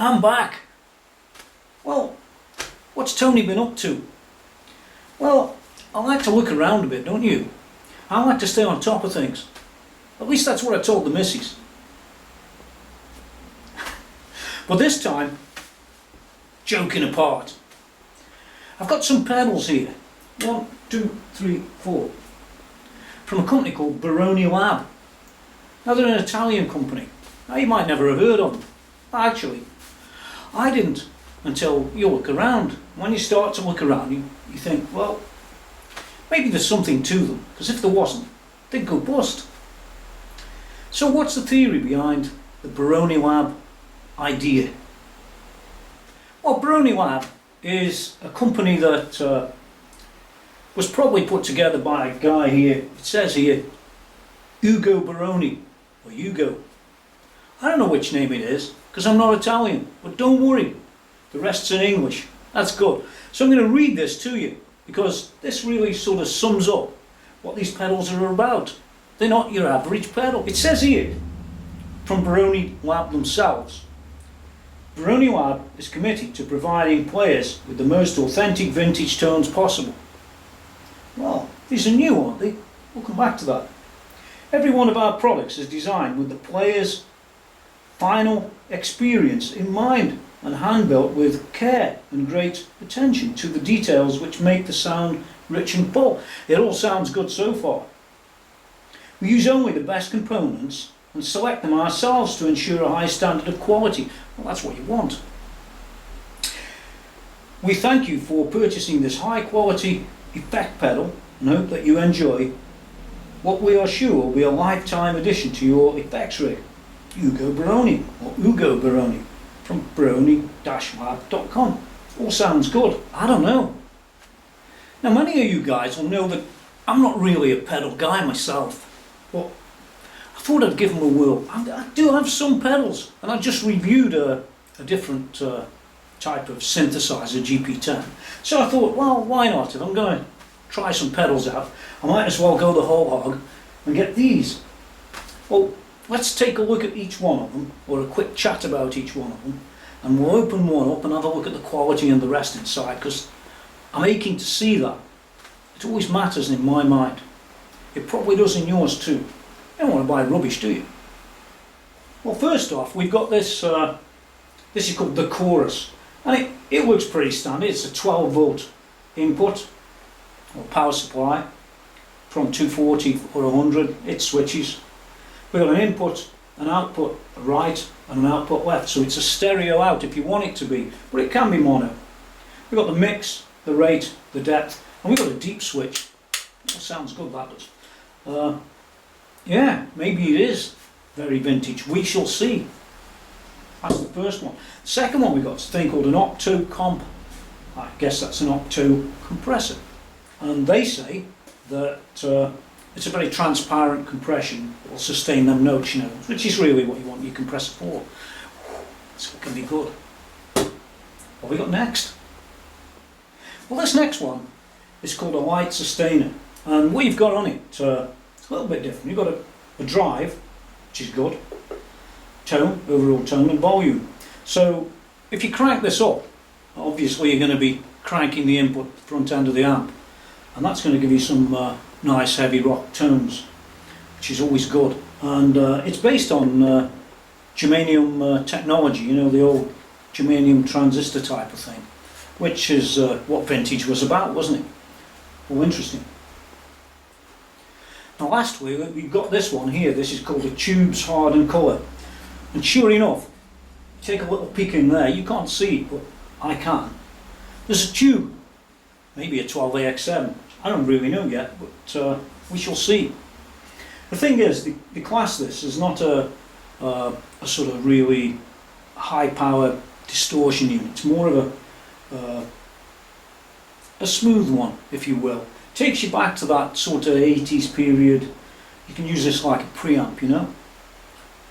I'm back. Well, what's Tony been up to? Well, I like to look around a bit, don't you? I like to stay on top of things. At least that's what I told the missus. But this time, joking apart, I've got some pedals here. 1, 2, 3, 4. From a company called Baroni Lab. Now they're an Italian company. Now you might never have heard of them. Actually, I didn't until you look around. When you start to look around, you think, well, maybe there's something to them, because if there wasn't, they'd go bust. So what's the theory behind the Baroni Lab idea? Well, Baroni Lab is a company that was probably put together by a guy here, it says here, Ugo Baroni, or Ugo. I don't know which name it is, because I'm not Italian, but don't worry, the rest's in English. That's good. So I'm going to read this to you, because this really sort of sums up what these pedals are about. They're not your average pedal. It says here, from Baroni Lab themselves, Baroni Lab is committed to providing players with the most authentic vintage tones possible. Well, these are new, aren't they? We'll come back to that. Every one of our products is designed with the player's final experience in mind and hand-built with care and great attention to the details which make the sound rich and full. It all sounds good so far. We use only the best components and select them ourselves to ensure a high standard of quality. Well, that's what you want. We thank you for purchasing this high-quality effect pedal and hope that you enjoy what we are sure will be a lifetime addition to your effects rig. Ugo Baroni, or Ugo Baroni, from baroni-lab.com. All sounds good. I don't know. Now, many of you guys will know that I'm not really a pedal guy myself, but I thought I'd give them a whirl. I do have some pedals, and I just reviewed a different type of synthesizer, GP10. So I thought, well, why not? If I'm going to try some pedals out, I might as well go the whole hog and get these. Well, let's take a look at each one of them, or a quick chat about each one of them, and we'll open one up and have a look at the quality and the rest inside, because I'm aching to see that. It always matters in my mind. It probably does in yours too. You don't want to buy rubbish, do you? Well, first off, we've got this, this is called the Chorus, and it works pretty standard. It's a 12 volt input, or power supply, from 240 or 100, it switches. We've got an input, an output right, and an output left, so it's a stereo out if you want it to be, but it can be mono. We've got the mix, the rate, the depth, and we've got a deep switch. That sounds good, that does. Yeah, maybe it is very vintage. We shall see. That's the first one. The second one we've got is a thing called an Opto Comp. I guess that's an Opto compressor. And they say that it's a very transparent compression that will sustain them notes, you know, which is really what you want your compressor for. This can be good. What have we got next? Well, this next one is called a light sustainer, and what you've got on it, it's a little bit different. You've got a drive, which is good, tone, overall tone and volume. So if you crank this up, obviously you're going to be cranking the input front end of the amp, and that's going to give you some nice heavy rock tones, which is always good. And it's based on germanium technology, you know, the old germanium transistor type of thing, which is what vintage was about, wasn't it? Well, interesting. Now lastly, we've got this one here. This is called a Tubes Hardened Colour, and sure enough, take a little peek in there. You can't see it, but I can. There's a tube, maybe a 12AX7. I don't really know yet, but we shall see. The thing is, they class this as not a sort of really high power distortion unit. It's more of a smooth one, if you will. Takes you back to that sort of 80s period. You can use this like a preamp, you know.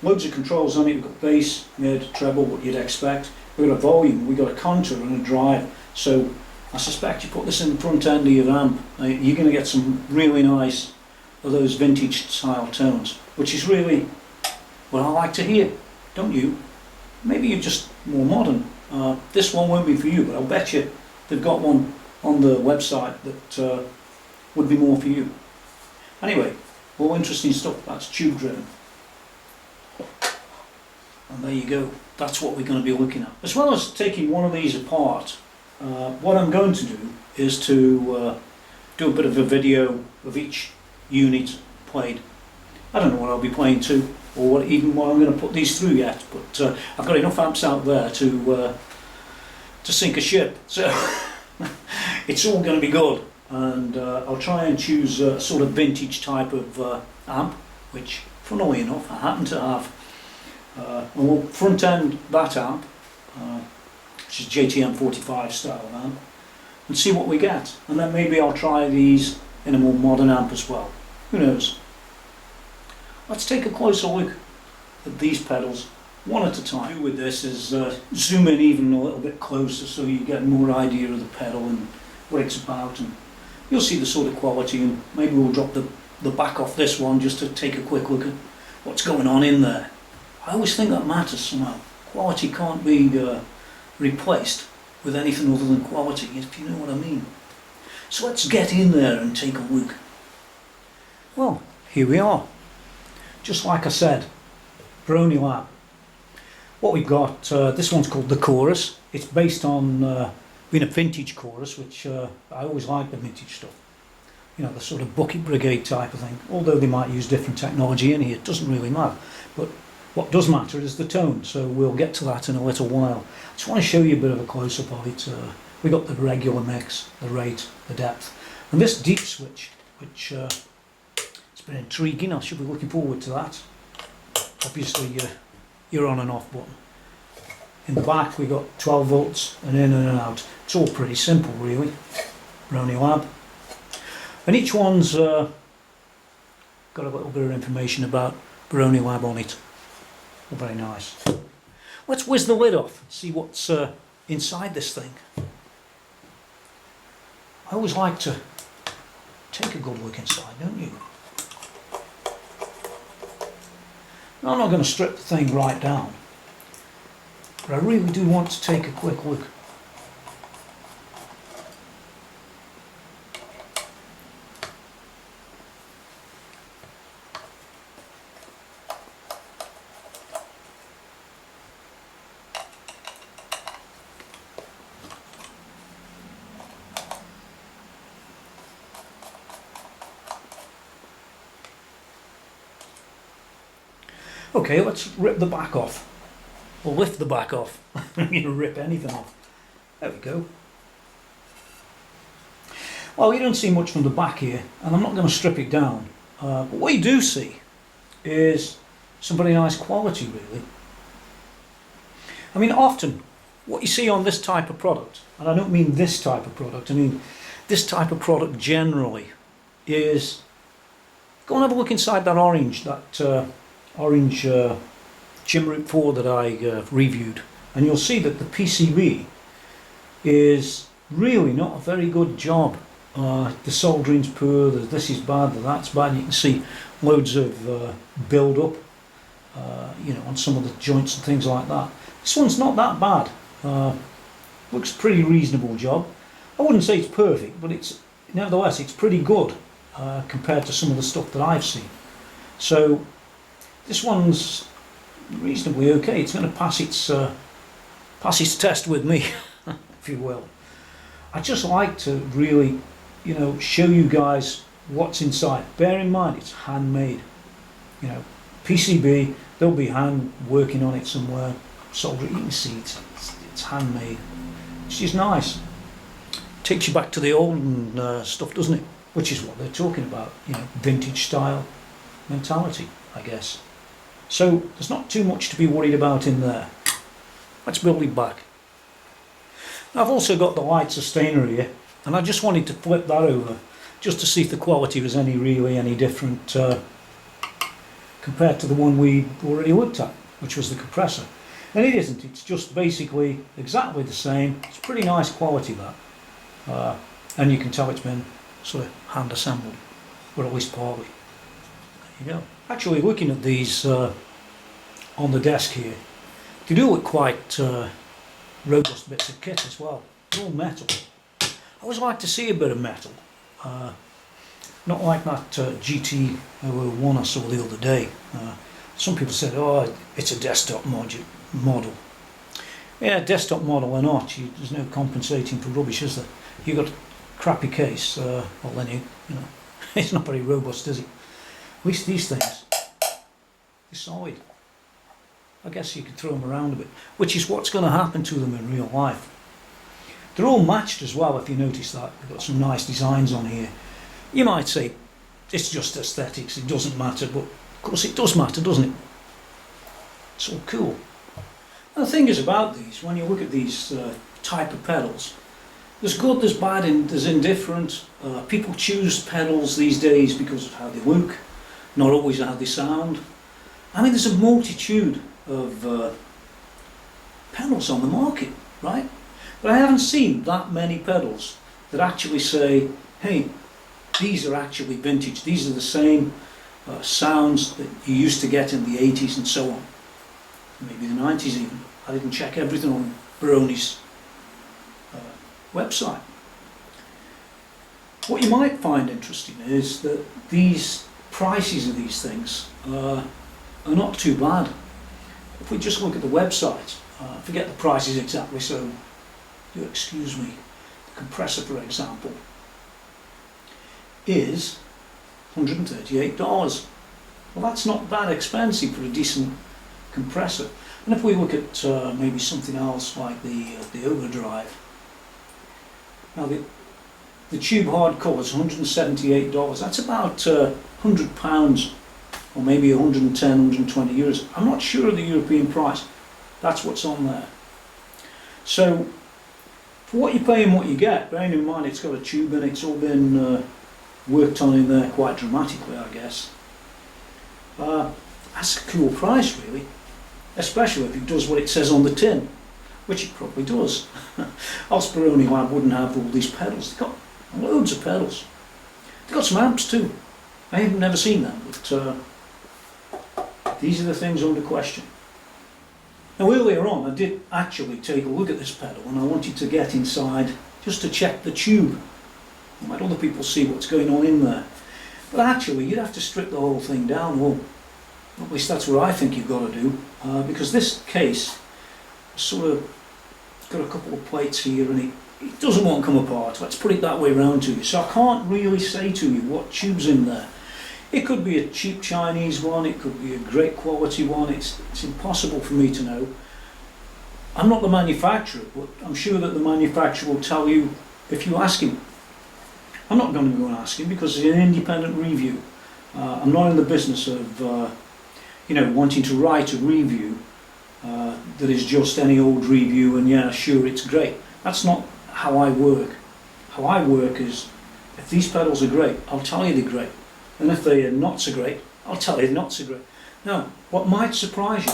Loads of controls on it. We've got bass, mid, treble, what you'd expect. We've got a volume, we've got a contour and a drive. So I suspect you put this in the front end of your amp, you're going to get some really nice of those vintage style tones, which is really what I like to hear, don't you? maybe you're just more modern. This one won't be for you, but I'll bet you they've got one on the website that would be more for you. Anyway, all interesting stuff. That's tube driven. And there you go. That's what we're going to be looking at. As well as taking one of these apart, what I'm going to do is to do a bit of a video of each unit played. I don't know what I'll be playing to, or even what I'm going to put these through yet, but I've got enough amps out there to sink a ship, so it's all going to be good. And I'll try and choose a sort of vintage type of amp, which, funnily enough, I happen to have. And we'll front end that amp, which is JTM 45 style amp, and see what we get. And then maybe I'll try these in a more modern amp as well. Who knows? Let's take a closer look at these pedals one at a time. With this is zoom in even a little bit closer so you get more idea of the pedal and what it's about, and you'll see the sort of quality. And maybe we'll drop the back off this one just to take a quick look at what's going on in there. I always think that matters somehow. Quality can't be replaced with anything other than quality, if you know what I mean. So let's get in there and take a look. Well, here we are. Just like I said, Baroni Lab. What we've got, this one's called the Chorus. It's based on being a vintage chorus, which I always like the vintage stuff. You know, the sort of bucket brigade type of thing. Although they might use different technology in here, it doesn't really matter. But what does matter is the tone, so we'll get to that in a little while. I just want to show you a bit of a close-up of it. We got the regular mix, the rate, the depth, and this deep switch, which it's been intriguing. I should be looking forward to that. Obviously, your on and off button. In the back, we got 12 volts and in and out. It's all pretty simple, really. Baroni Lab, and each one's got a little bit of information about Baroni Lab on it. Very nice. Let's whiz the lid off and see what's inside this thing. I always like to take a good look inside, don't you? Now, I'm not going to strip the thing right down, but I really do want to take a quick look. Okay, let's rip the back off, or lift the back off. I'm going to rip anything off. There we go. Well, you don't see much from the back here, and I'm not going to strip it down. But what you do see is some very nice quality, really. I mean, often what you see on this type of product, and I don't mean this type of product, I mean this type of product generally, is go and have a look inside that orange, orange Jim Root 4 that I reviewed, and you'll see that the PCB is really not a very good job. The soldering's poor, this is bad, that's bad. You can see loads of build up you know, on some of the joints and things like that. This one's not that bad. Looks a pretty reasonable job. I wouldn't say it's perfect, but it's nevertheless it's pretty good compared to some of the stuff that I've seen. So this one's reasonably okay. It's going to pass its test with me, if you will. I just like to really, you know, show you guys what's inside. Bear in mind it's handmade. You know, PCB. There'll be hand working on it somewhere. Solder. You can see it's handmade. It's just nice. Takes you back to the olden stuff, doesn't it? Which is what they're talking about. You know, vintage style mentality, I guess. So there's not too much to be worried about in there. Let's build it back. Now, I've also got the light sustainer here, and I just wanted to flip that over just to see if the quality was really any different compared to the one we already looked at, which was the compressor. And it isn't, it's just basically exactly the same. It's pretty nice quality, that. And you can tell it's been sort of hand assembled, or at least partly. There you go. Actually, looking at these on the desk here, They do look quite robust bits of kit as well. They're all metal. I always like to see a bit of metal. Not like that GT001 I saw the other day. Some people said, oh, it's a desktop model. Yeah, desktop model or not, there's no compensating for rubbish, is there? You've got a crappy case, well then you know, it's not very robust, is it? At least these things, they're solid. I guess you could throw them around a bit, which is what's going to happen to them in real life. They're all matched as well, if you notice that. They've got some nice designs on here. You might say, it's just aesthetics, it doesn't matter, but of course it does matter, doesn't it? It's all cool. And the thing is about these, when you look at these type of pedals, there's good, there's bad, and there's indifferent. People choose pedals these days because of how they look, not always how they sound. I mean, there's a multitude of pedals on the market, right? But I haven't seen that many pedals that actually say, hey, these are actually vintage, these are the same sounds that you used to get in the 80s and so on. Maybe the 90s even. I didn't check everything on Baroni's website. What you might find interesting is that these prices of these things are not too bad. If we just look at the website, forget the prices exactly, so do excuse me, the compressor for example is $138. Well, that's not that expensive for a decent compressor. And if we look at maybe something else like the overdrive, now the tube hardcore is $178. That's about £100 or maybe 110, 120 euros. I'm not sure of the European price. That's what's on there. So for what you pay and what you get, bearing in mind it's got a tube in it, it's all been worked on in there quite dramatically, I guess. That's a cool price, really, especially if it does what it says on the tin, which it probably does. Else Baroni Lab wouldn't have all these pedals. They've got loads of pedals. They've got some amps too. I have never seen them, but these are the things under question. Now earlier on I did actually take a look at this pedal and I wanted to get inside just to check the tube. Let other people see what's going on in there. But actually you'd have to strip the whole thing down, or at least that's what I think you've got to do, because this case sort of got a couple of plates here and it doesn't want to come apart. Let's put it that way round to you. So I can't really say to you what tube's in there. It could be a cheap Chinese one, it could be a great quality one, it's impossible for me to know. I'm not the manufacturer, but I'm sure that the manufacturer will tell you if you ask him. I'm not going to go and ask him because it's an independent review. I'm not in the business of wanting to write a review that is just any old review and yeah, sure, it's great. That's not how I work. How I work is, if these pedals are great, I'll tell you they're great. And if they are not so great, I'll tell you they're not so great. Now, what might surprise you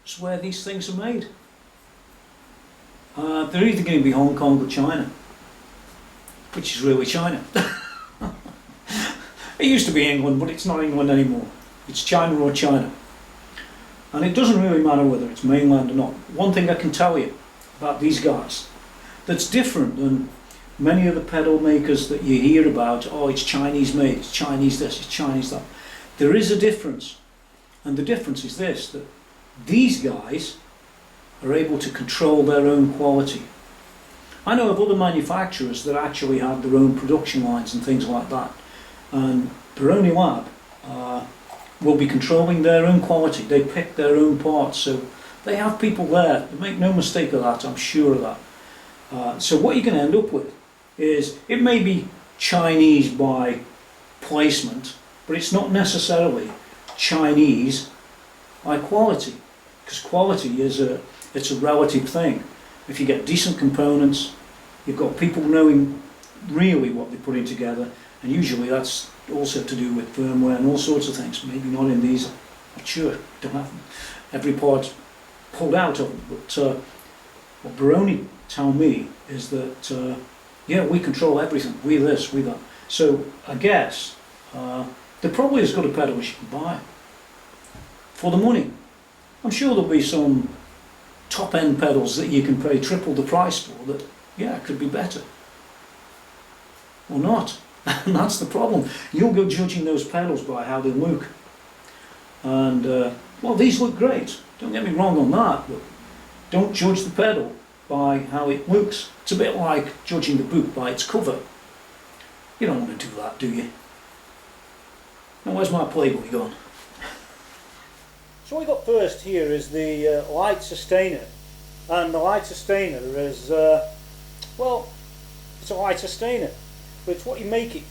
is where these things are made. They're either going to be Hong Kong or China, which is really China. It used to be England, but it's not England anymore. It's China or China. And it doesn't really matter whether it's mainland or not. One thing I can tell you about these guys that's different than many of the pedal makers that you hear about, oh, it's Chinese made, it's Chinese this, it's Chinese that. There is a difference. And the difference is this, that these guys are able to control their own quality. I know of other manufacturers that actually have their own production lines and things like that. And Baroni Lab will be controlling their own quality. They pick their own parts, so they have people there. Make no mistake of that, I'm sure of that. So what you're going to end up with is, it may be Chinese by placement, but it's not necessarily Chinese by quality, because quality is it's a relative thing. If you get decent components, you've got people knowing really what they're putting together, and usually that's also to do with firmware and all sorts of things. Maybe not in these, I'm not sure, don't have every part pulled out of them, but what Baroni tell me is that yeah, we control everything, we this, we that. So I guess they're probably as good a pedal as you can buy for the money. I'm sure there'll be some top end pedals that you can pay triple the price for that, yeah, could be better. Or not. And that's the problem. You'll go judging those pedals by how they look. And, well, these look great. Don't get me wrong on that, but don't judge the pedal by how it looks. It's a bit like judging the book by its cover. You don't want to do that, do you? Now, where's my Playboy gone? So what we got first here is the light sustainer. And the light sustainer is, well, it's a light sustainer. But it's what you make it.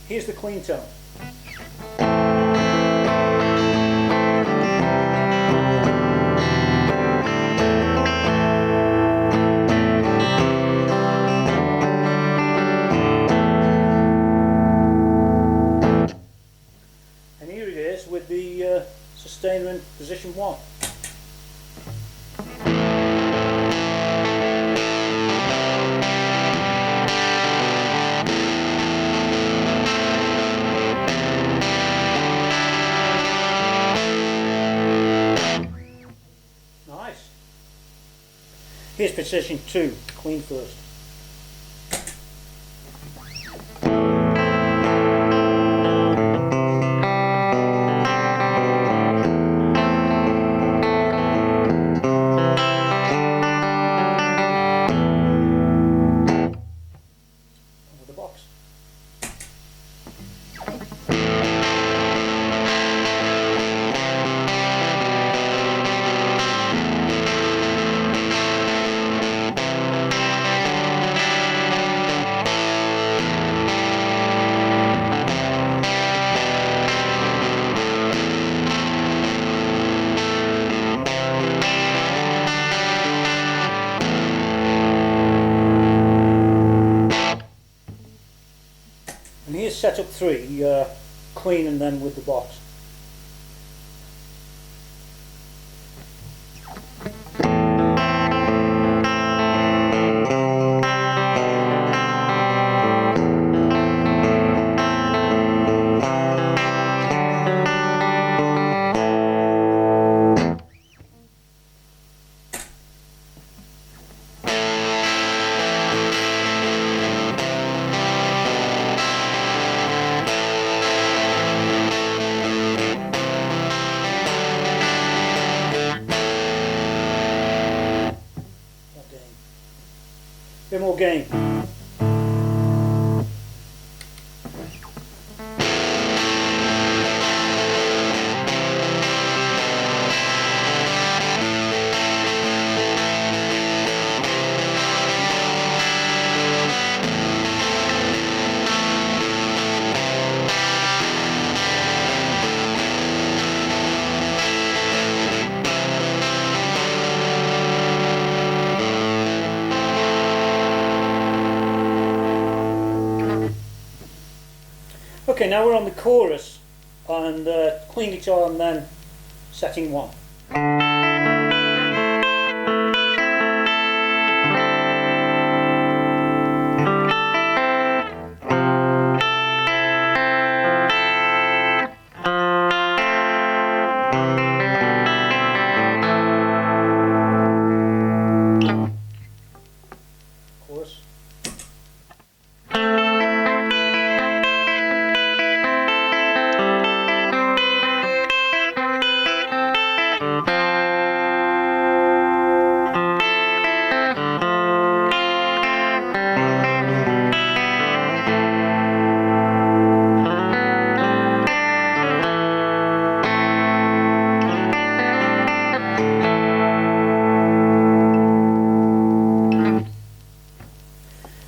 Here's the clean tone. And here it is with the sustainer in position 1. Here's position 2, clean first. Over the box. And here's setup 3, clean and then with the box. Bit more gain. Okay, now we're on the chorus and clean guitar and then setting 1. Chorus.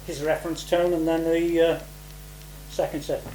His reference tone and then the second setting.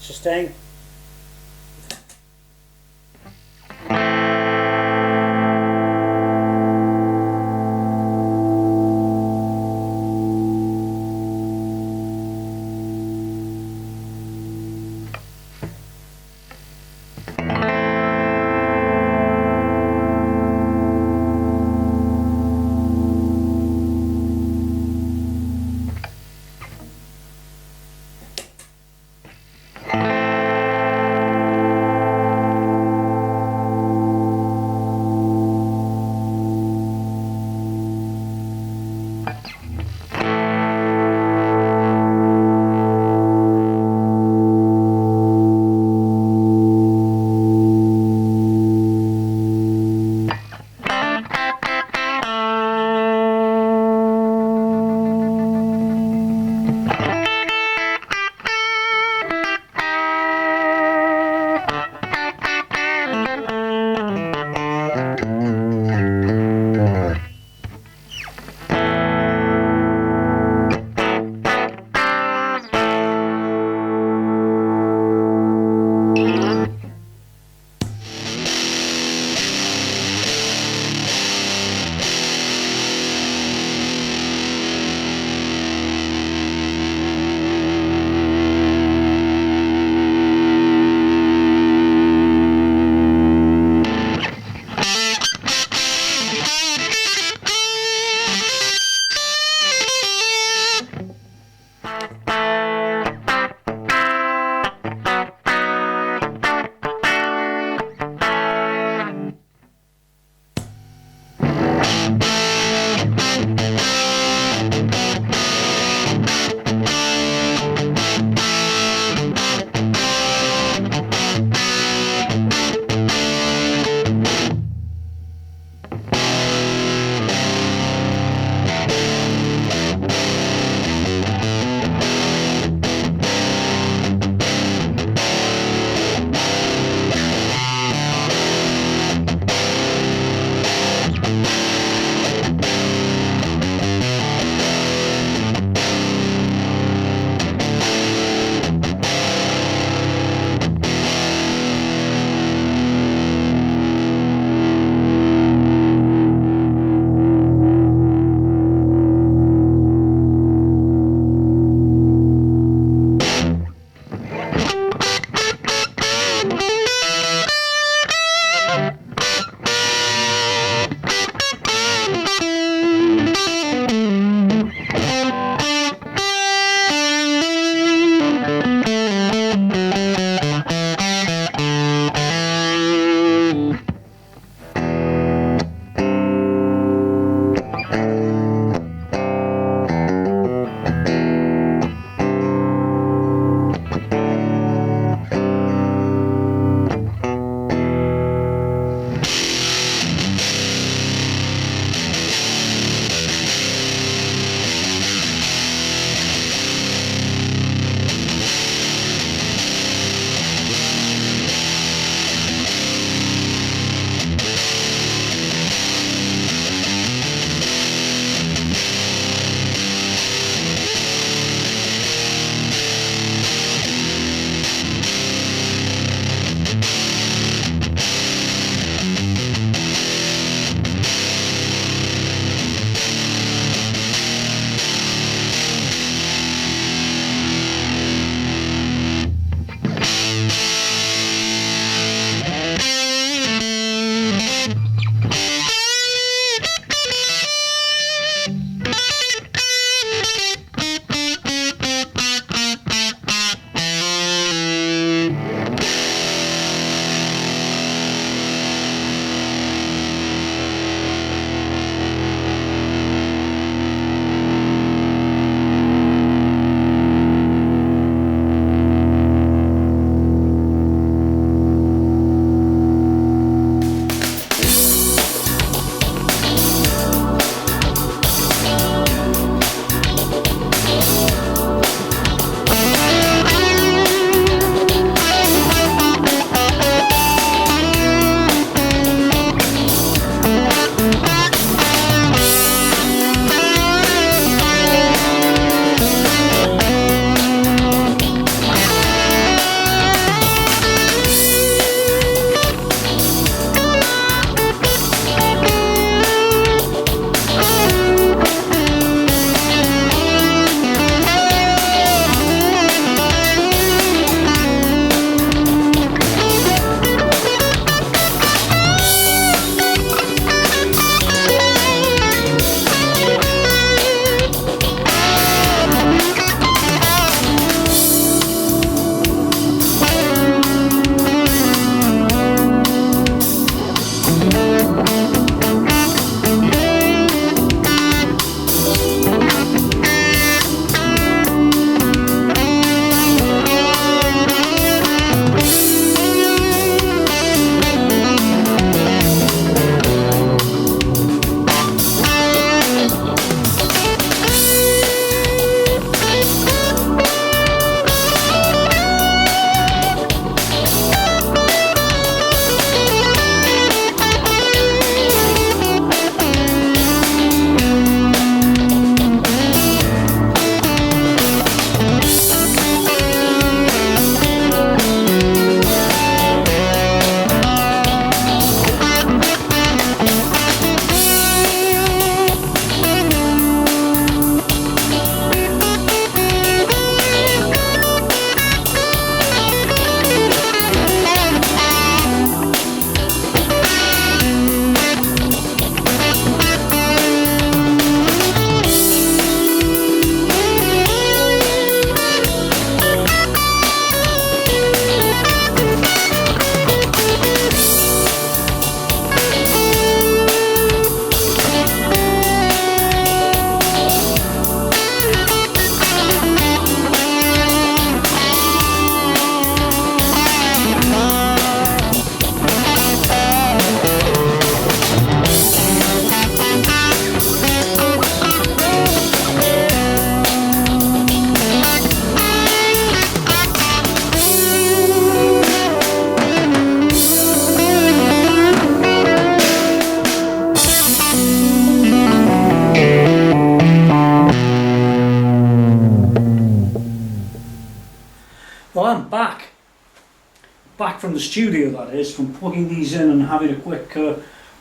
sustain. Well, I'm back from the studio, that is, from plugging these in and having a quick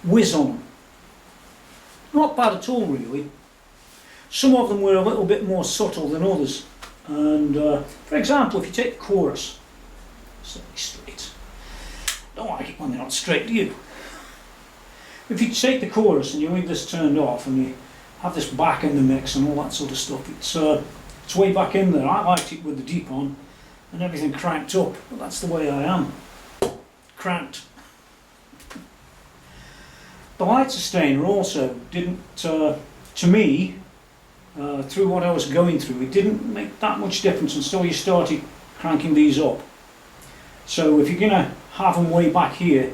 whiz on them. Not bad at all, really. Some of them were a little bit more subtle than others. And for example, if you take the chorus, slightly straight. Don't like it when they're not straight, do you? If you take the chorus and you leave this turned off and you have this back in the mix and all that sort of stuff, it's way back in there. I liked it with the deep on and everything cranked up, but that's the way I am. Cranked. The light sustainer also didn't, to me, through what I was going through, it didn't make that much difference until you started cranking these up. So if you're going to have them way back here,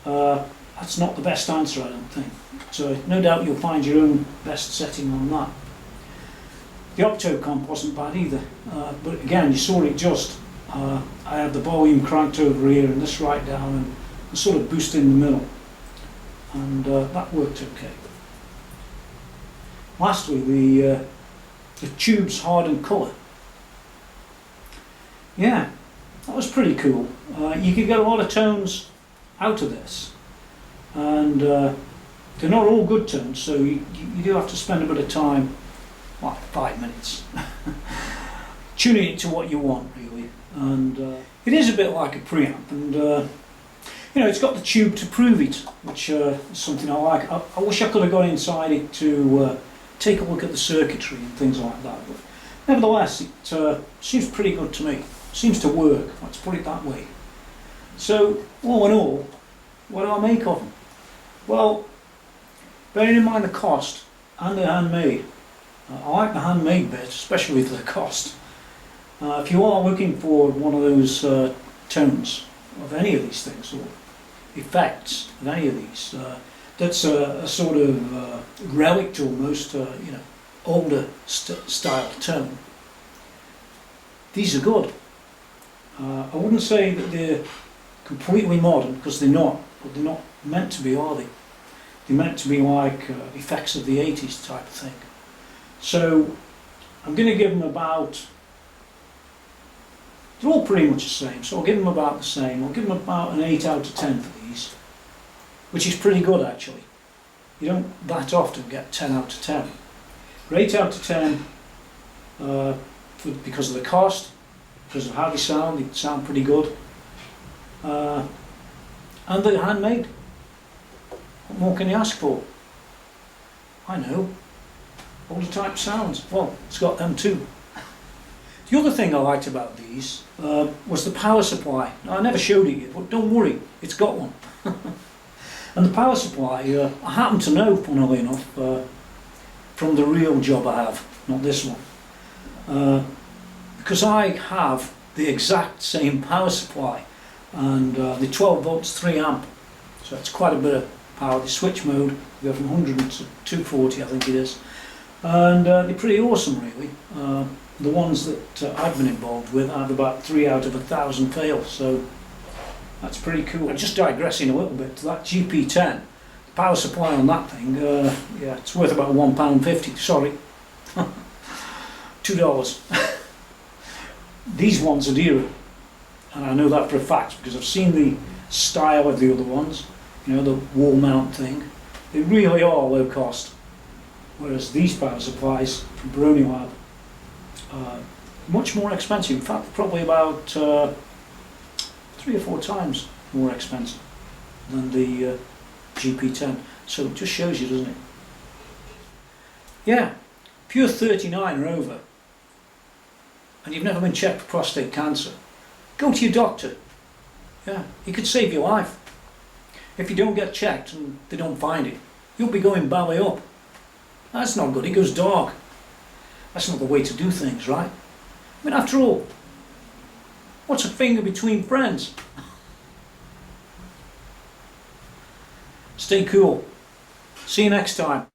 that's not the best answer, I don't think. So no doubt you'll find your own best setting on that. The Opto Comp wasn't bad either, but again, you saw it just. I had the volume cranked over here and this right down and sort of boost in the middle, and that worked okay. Lastly, the tube's hardened colour. Yeah, that was pretty cool. You could get a lot of tones out of this, and they're not all good tones, so you do have to spend a bit of time, like 5 minutes, tuning it to what you want, really. And it is a bit like a preamp, and you know, it's got the tube to prove it, which is something I like. I wish I could have gone inside it to take a look at the circuitry and things like that, but nevertheless, it seems pretty good to me. Seems to work, let's put it that way. So, all in all, what do I make of them? Well, bearing in mind the cost and the handmade, I like the handmade bit, especially for the cost. If you are looking for one of those tones of any of these things, or effects of any of these, that's a sort of relic almost, you know, older style tone. These are good. I wouldn't say that they're completely modern, because they're not, but they're not meant to be, are they? They're meant to be like effects of the 80s type of thing. So I'm going to give them about, they're all pretty much the same, so I'll give them about the same. I'll give them about an 8 out of 10 for these, which is pretty good actually. You don't that often get 10 out of 10. But 8 out of 10 because of the cost, because of how they sound pretty good, and they're handmade. What more can you ask for? I know, older type sounds, well, it's got them too. The other thing I liked about these was the power supply. Now, I never showed it yet, but don't worry, it's got one. And the power supply, I happen to know, funnily enough, from the real job I have, not this one. Because I have the exact same power supply, and the 12 volts 3 amp, so it's quite a bit of power. The switch mode, we go from 100 to 240 I think it is, and they're pretty awesome really. The ones that I've been involved with, I have about 3 out of 1,000 fails, so that's pretty cool. And just digressing a little bit to that GP10, the power supply on that thing, yeah, it's worth about £1.50, sorry, $2. These ones are dearer, and I know that for a fact because I've seen the style of the other ones, you know, the wall mount thing. They really are low cost, whereas these power supplies from Baroni Lab are much more expensive. In fact, probably about 3 or 4 times more expensive than the GP10. So it just shows you, doesn't it? Yeah, pure 39 or over, and you've never been checked for prostate cancer, go to your doctor. Yeah, he could save your life. If you don't get checked and they don't find it, you'll be going belly up. That's not good, it goes dark. That's not the way to do things, right? I mean, after all, what's a finger between friends? Stay cool. See you next time.